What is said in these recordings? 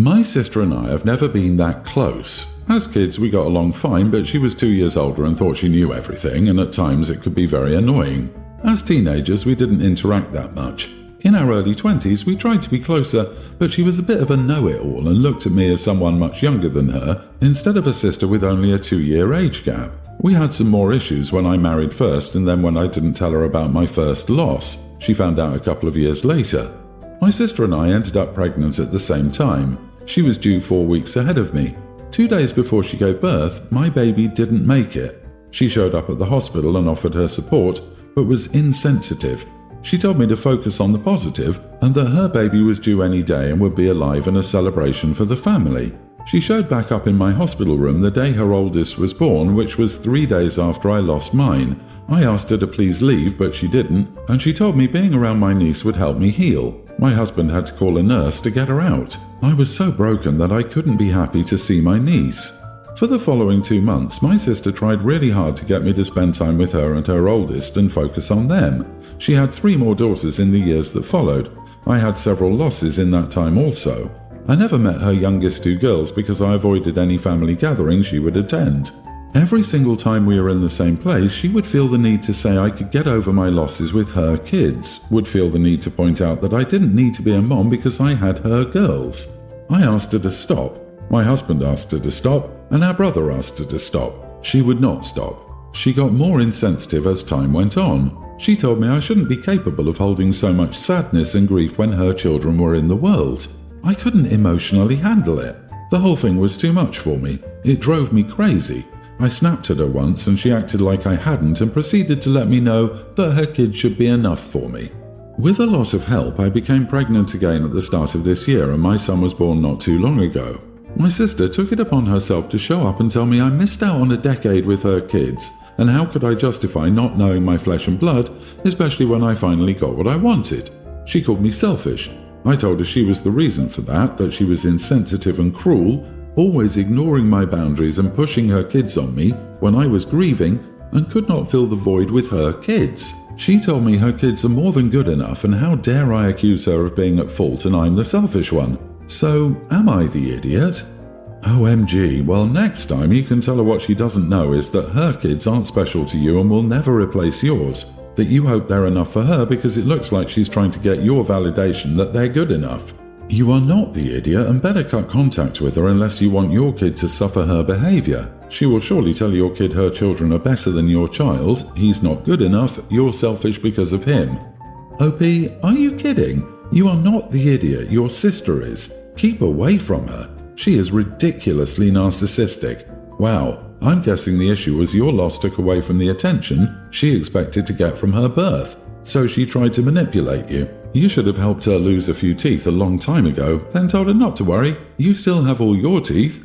My sister and I have never been that close. As kids, we got along fine, but she was 2 years older and thought she knew everything, and at times it could be very annoying. As teenagers, we didn't interact that much. In our early 20s, we tried to be closer, but she was a bit of a know-it-all and looked at me as someone much younger than her, instead of a sister with only a 2-year age gap. We had some more issues when I married first, and then when I didn't tell her about my first loss. She found out a couple of years later. My sister and I ended up pregnant at the same time. She was due 4 weeks ahead of me. 2 days before she gave birth, my baby didn't make it. She showed up at the hospital and offered her support, but was insensitive. She told me to focus on the positive and that her baby was due any day and would be alive and a celebration for the family. She showed back up in my hospital room the day her oldest was born, which was 3 days after I lost mine. I asked her to please leave, but she didn't, and she told me being around my niece would help me heal. My husband had to call a nurse to get her out. I was so broken that I couldn't be happy to see my niece. For the following 2 months, my sister tried really hard to get me to spend time with her and her oldest and focus on them. She had 3 more daughters in the years that followed. I had several losses in that time also. I never met her youngest 2 girls because I avoided any family gathering she would attend. Every single time we were in the same place, she would feel the need to say I could get over my losses with her kids, would feel the need to point out that I didn't need to be a mom because I had her girls. I asked her to stop. My husband asked her to stop, and our brother asked her to stop. She would not stop. She got more insensitive as time went on. She told me I shouldn't be capable of holding so much sadness and grief when her children were in the world. I couldn't emotionally handle it. The whole thing was too much for me. It drove me crazy. I snapped at her once and she acted like I hadn't and proceeded to let me know that her kids should be enough for me. With a lot of help, I became pregnant again at the start of this year and my son was born not too long ago. My sister took it upon herself to show up and tell me I missed out on a decade with her kids, and how could I justify not knowing my flesh and blood, especially when I finally got what I wanted. She called me selfish. I told her she was the reason for that she was insensitive and cruel, always ignoring my boundaries and pushing her kids on me when I was grieving and could not fill the void with her kids. She told me her kids are more than good enough, and how dare I accuse her of being at fault and I'm the selfish one. So, am I the idiot? OMG, well next time you can tell her what she doesn't know is that her kids aren't special to you and will never replace yours, that you hope they're enough for her because it looks like she's trying to get your validation that they're good enough. You are not the idiot and better cut contact with her unless you want your kid to suffer her behavior. She will surely tell your kid her children are better than your child, he's not good enough, you're selfish because of him. OP, are you kidding? You are not the idiot, your sister is. Keep away from her. She is ridiculously narcissistic. Wow, I'm guessing the issue was your loss took away from the attention she expected to get from her birth. So she tried to manipulate you. You should have helped her lose a few teeth a long time ago, then told her not to worry, you still have all your teeth.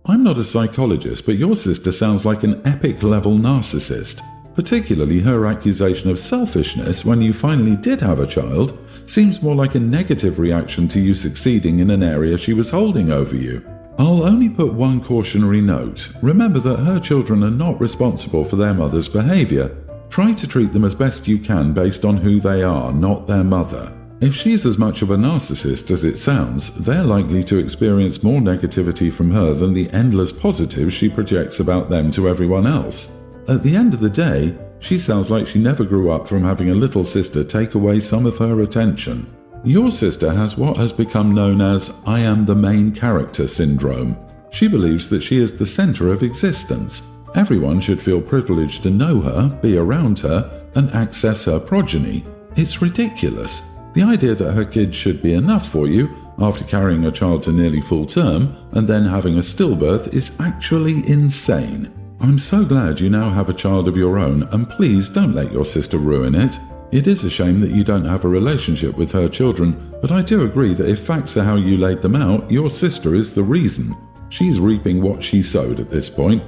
I'm not a psychologist, but your sister sounds like an epic-level narcissist. Particularly her accusation of selfishness when you finally did have a child seems more like a negative reaction to you succeeding in an area she was holding over you. I'll only put one cautionary note. Remember that her children are not responsible for their mother's behavior. Try to treat them as best you can based on who they are, not their mother. If she's as much of a narcissist as it sounds, they're likely to experience more negativity from her than the endless positives she projects about them to everyone else. At the end of the day, she sounds like she never grew up from having a little sister take away some of her attention. Your sister has what has become known as I am the main character syndrome. She believes that she is the center of existence. Everyone should feel privileged to know her, be around her, and access her progeny. It's ridiculous. The idea that her kids should be enough for you after carrying a child to nearly full term and then having a stillbirth is actually insane. I'm so glad you now have a child of your own, and please don't let your sister ruin it. It is a shame that you don't have a relationship with her children, but I do agree that if facts are how you laid them out, your sister is the reason. She's reaping what she sowed at this point.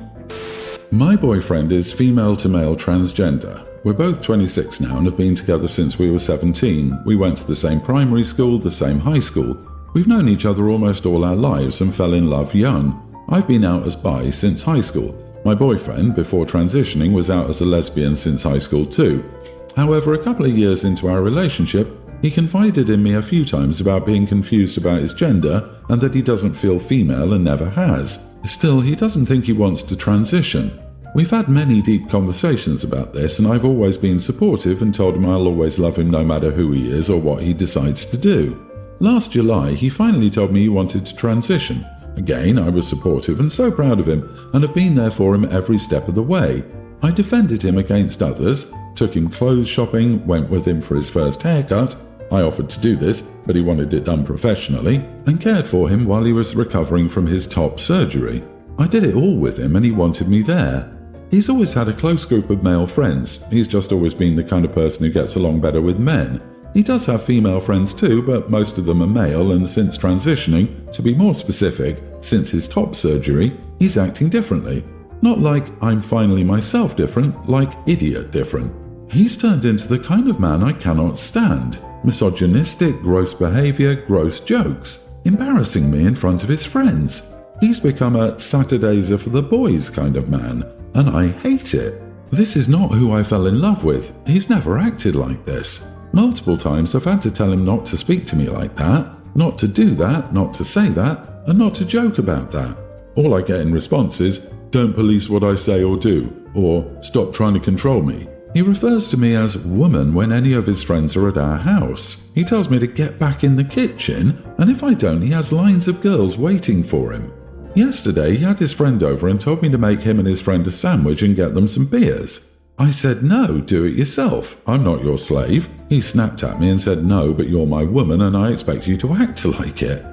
My boyfriend is female to male transgender. We're both 26 now and have been together since we were 17. We went to the same primary school, the same high school. We've known each other almost all our lives and fell in love young. I've been out as bi since high school. My boyfriend, before transitioning, was out as a lesbian since high school too. However, a couple of years into our relationship, He confided in me a few times about being confused about his gender and that he doesn't feel female and never has. Still, he doesn't think he wants to transition. We've had many deep conversations about this, and I've always been supportive and told him I'll always love him no matter who he is or what he decides to do. Last July, he finally told me he wanted to transition. Again, I was supportive and so proud of him, and have been there for him every step of the way. I defended him against others, took him clothes shopping, went with him for his first haircut. I offered to do this, but he wanted it done professionally, and cared for him while he was recovering from his top surgery. I did it all with him and he wanted me there. He's always had a close group of male friends. He's just always been the kind of person who gets along better with men. He does have female friends too, but most of them are male, and since transitioning, to be more specific, since his top surgery, he's acting differently. Not like I'm finally myself different, like idiot different. He's turned into the kind of man I cannot stand. Misogynistic, gross behavior, gross jokes, embarrassing me in front of his friends. He's become a Saturdays are for the boys kind of man, and I hate it. This is not who I fell in love with. He's never acted like this. Multiple times I've had to tell him not to speak to me like that, not to do that, not to say that, and not to joke about that. All I get in response is, "Don't police what I say or do," or "Stop trying to control me." He refers to me as woman when any of his friends are at our house. He tells me to get back in the kitchen, and if I don't, he has lines of girls waiting for him. Yesterday, he had his friend over and told me to make him and his friend a sandwich and get them some beers. I said, "No, do it yourself. I'm not your slave." He snapped at me and said, "No, but you're my woman and I expect you to act like it."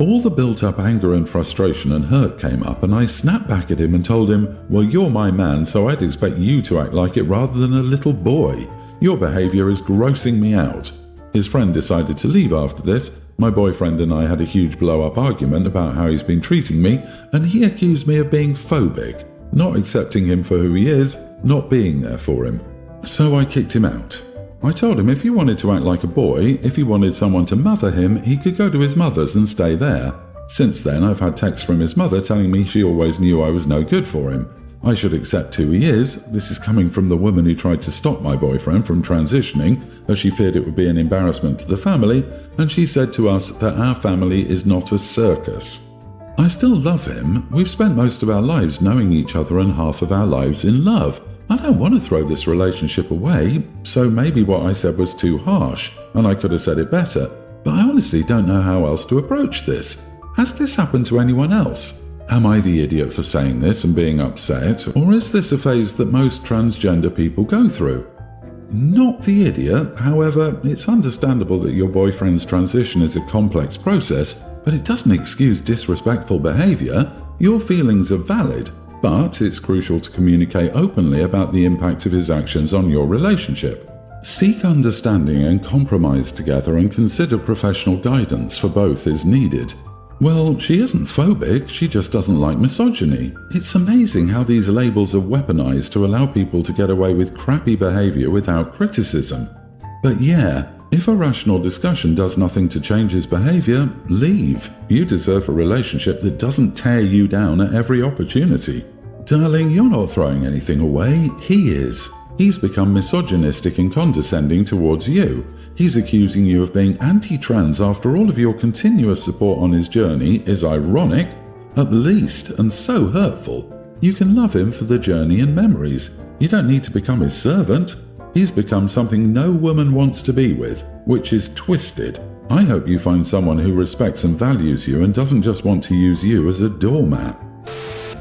All the built-up anger and frustration and hurt came up, and I snapped back at him and told him, "Well, you're my man, so I'd expect you to act like it rather than a little boy. Your behavior is grossing me out." His friend decided to leave after this. My boyfriend and I had a huge blow-up argument about how he's been treating me, and he accused me of being phobic, not accepting him for who he is, not being there for him. So I kicked him out. I told him if he wanted to act like a boy, if he wanted someone to mother him, he could go to his mother's and stay there. Since then, I've had texts from his mother telling me she always knew I was no good for him. I should accept who he is. This is coming from the woman who tried to stop my boyfriend from transitioning, as she feared it would be an embarrassment to the family, and she said to us that our family is not a circus. I still love him. We've spent most of our lives knowing each other and half of our lives in love. I don't want to throw this relationship away, so maybe what I said was too harsh, and I could have said it better, but I honestly don't know how else to approach this. Has this happened to anyone else? Am I the idiot for saying this and being upset, or is this a phase that most transgender people go through? Not the idiot, however, it's understandable that your boyfriend's transition is a complex process, but it doesn't excuse disrespectful behavior. Your feelings are valid, but it's crucial to communicate openly about the impact of his actions on your relationship. Seek understanding and compromise together, and consider professional guidance for both is needed. Well, she isn't phobic, she just doesn't like misogyny. It's amazing how these labels are weaponized to allow people to get away with crappy behavior without criticism. But yeah, if a rational discussion does nothing to change his behavior, leave. You deserve a relationship that doesn't tear you down at every opportunity. Darling, you're not throwing anything away, he is. He's become misogynistic and condescending towards you. He's accusing you of being anti-trans after all of your continuous support on his journey is ironic, at the least, and so hurtful. You can love him for the journey and memories. You don't need to become his servant. He's become something no woman wants to be with, which is twisted. I hope you find someone who respects and values you and doesn't just want to use you as a doormat.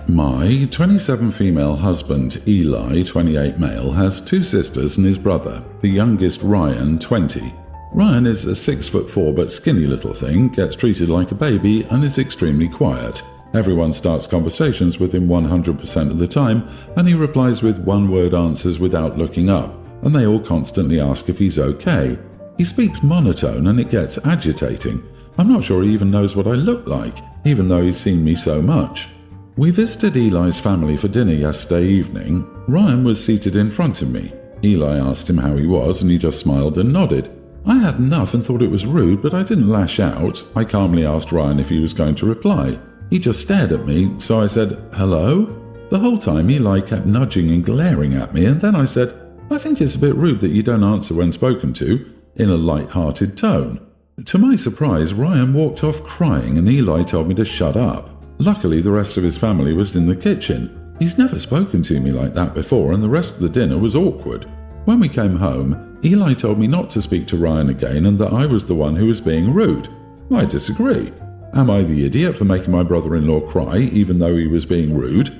My 27 female husband, Eli, 28 male, has 2 sisters and his brother, the youngest Ryan, 20. Ryan is a 6'4" but skinny little thing, gets treated like a baby, and is extremely quiet. Everyone starts conversations with him 100% of the time, and he replies with one-word answers without looking up, and they all constantly ask if he's okay. He speaks monotone and it gets agitating. I'm not sure he even knows what I look like, even though he's seen me so much. We visited Eli's family for dinner yesterday evening. Ryan was seated in front of me. Eli asked him how he was, and he just smiled and nodded. I had enough and thought it was rude, but I didn't lash out. I calmly asked Ryan if he was going to reply. He just stared at me, so I said, "Hello?" The whole time Eli kept nudging and glaring at me, and then I said, "I think it's a bit rude that you don't answer when spoken to. in a light-hearted tone. To my surprise, Ryan walked off crying and Eli told me to shut up. Luckily, the rest of his family was in the kitchen. He's never spoken to me like that before, and the rest of the dinner was awkward. When we came home, Eli told me not to speak to Ryan again and that I was the one who was being rude. I disagree. Am I the idiot for making my brother-in-law cry even though he was being rude?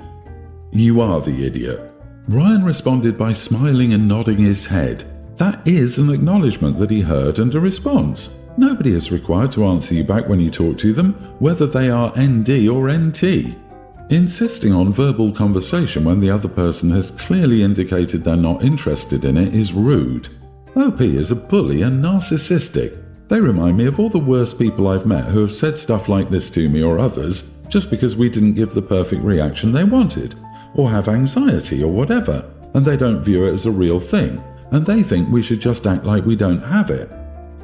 You are the idiot. Ryan responded by smiling and nodding his head. That is an acknowledgement that he heard and a response. Nobody is required to answer you back when you talk to them, whether they are ND or NT. Insisting on verbal conversation when the other person has clearly indicated they're not interested in it is rude. OP is a bully and narcissistic. They remind me of all the worst people I've met who have said stuff like this to me or others just because we didn't give the perfect reaction they wanted, or have anxiety or whatever, and they don't view it as a real thing, and they think we should just act like we don't have it.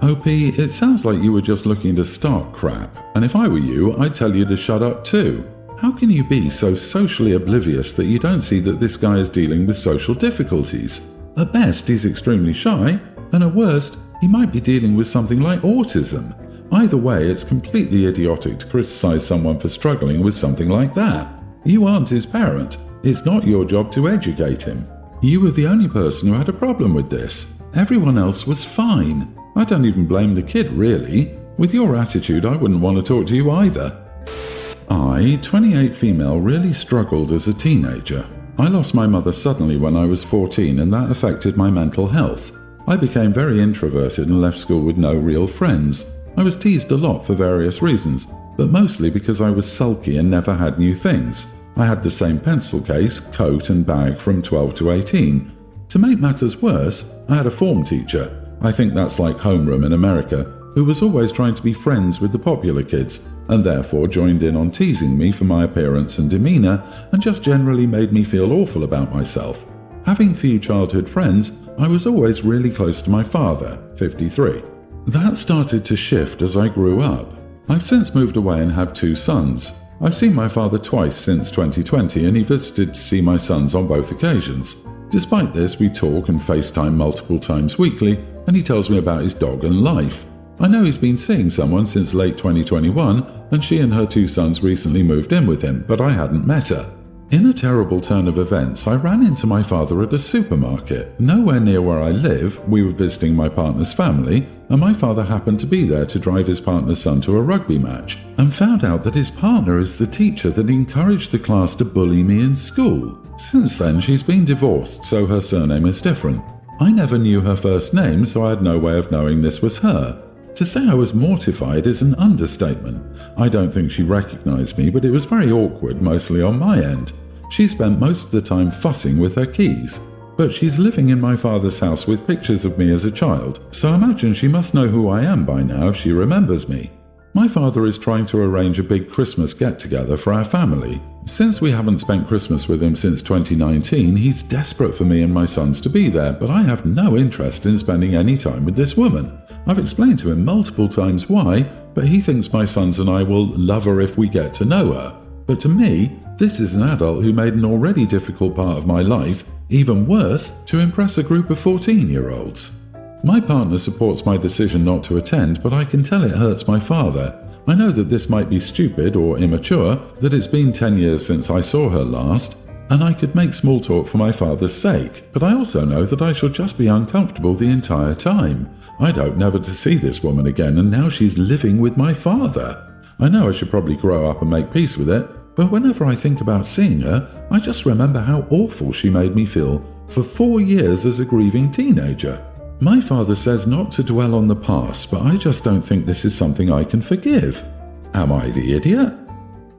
OP, it sounds like you were just looking to start crap, and if I were you, I'd tell you to shut up too. How can you be so socially oblivious that you don't see that this guy is dealing with social difficulties? At best, he's extremely shy, and at worst, he might be dealing with something like autism. Either way, it's completely idiotic to criticize someone for struggling with something like that. You aren't his parent. It's not your job to educate him. You were the only person who had a problem with this. Everyone else was fine. I don't even blame the kid, really. With your attitude, I wouldn't want to talk to you either. I, 28 female, really struggled as a teenager. I lost my mother suddenly when I was 14 and that affected my mental health. I became very introverted and left school with no real friends. I was teased a lot for various reasons, but mostly because I was sulky and never had new things. I had the same pencil case, coat and bag from 12 to 18. To make matters worse, I had a form teacher, I think that's like homeroom in America, who was always trying to be friends with the popular kids, and therefore joined in on teasing me for my appearance and demeanour, and just generally made me feel awful about myself. Having few childhood friends, I was always really close to my father, 53. That started to shift as I grew up. I've since moved away and have 2 sons. I've seen my father twice since 2020 and he visited to see my sons on both occasions. Despite this, we talk and FaceTime multiple times weekly and he tells me about his dog and life. I know he's been seeing someone since late 2021 and she and her 2 sons recently moved in with him, but I hadn't met her. In a terrible turn of events, I ran into my father at a supermarket. Nowhere near where I live, we were visiting my partner's family, and my father happened to be there to drive his partner's son to a rugby match, and found out that his partner is the teacher that encouraged the class to bully me in school. Since then, she's been divorced, so her surname is different. I never knew her first name, so I had no way of knowing this was her. To say I was mortified is an understatement. I don't think she recognized me, but it was very awkward, mostly on my end. She spent most of the time fussing with her keys. But she's living in my father's house with pictures of me as a child, so I imagine she must know who I am by now if she remembers me. My father is trying to arrange a big Christmas get-together for our family. Since we haven't spent Christmas with him since 2019, he's desperate for me and my sons to be there, but I have no interest in spending any time with this woman. I've explained to him multiple times why, but he thinks my sons and I will love her if we get to know her. But to me, this is an adult who made an already difficult part of my life even worse to impress a group of 14-year-olds. My partner supports my decision not to attend, but I can tell it hurts my father. I know that this might be stupid or immature, that it's been 10 years since I saw her last, and I could make small talk for my father's sake, but I also know that I shall just be uncomfortable the entire time. I'd hope never to see this woman again, and now she's living with my father. I know I should probably grow up and make peace with it, but whenever I think about seeing her, I just remember how awful she made me feel for 4 years as a grieving teenager. My father says not to dwell on the past, but I just don't think this is something I can forgive. Am I the idiot?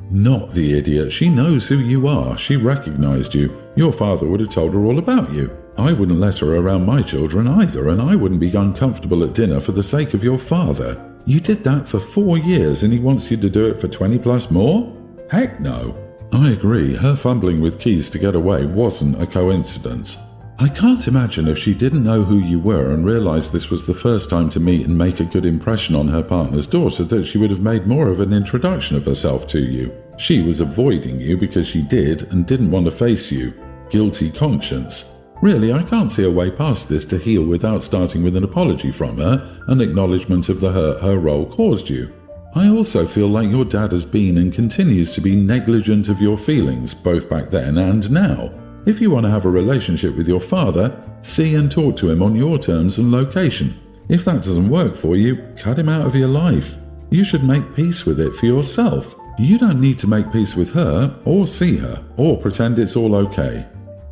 Not the idiot. She knows who you are. She recognized you. Your father would have told her all about you. I wouldn't let her around my children either, and I wouldn't be uncomfortable at dinner for the sake of your father. You did that for 4 years and he wants you to do it for 20 plus more? Heck no. I agree, her fumbling with keys to get away wasn't a coincidence. I can't imagine if she didn't know who you were and realized this was the first time to meet and make a good impression on her partner's daughter that she would have made more of an introduction of herself to you. She was avoiding you because she did and didn't want to face you. Guilty conscience. Really, I can't see a way past this to heal without starting with an apology from her, an acknowledgement of the hurt her role caused you. I also feel like your dad has been and continues to be negligent of your feelings, both back then and now. If you want to have a relationship with your father, see and talk to him on your terms and location. If that doesn't work for you, cut him out of your life. You should make peace with it for yourself. You don't need to make peace with her, or see her, or pretend it's all okay.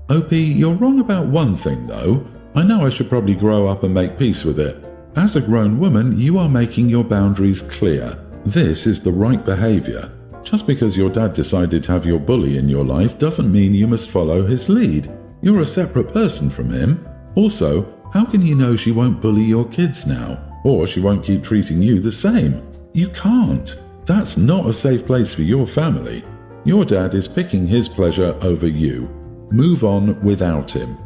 OP, you're wrong about one thing though. I know I should probably grow up and make peace with it. As a grown woman, you are making your boundaries clear. This is the right behavior. Just because your dad decided to have your bully in your life doesn't mean you must follow his lead. You're a separate person from him. Also, how can you know she won't bully your kids now? Or she won't keep treating you the same? You can't. That's not a safe place for your family. Your dad is picking his pleasure over you. Move on without him.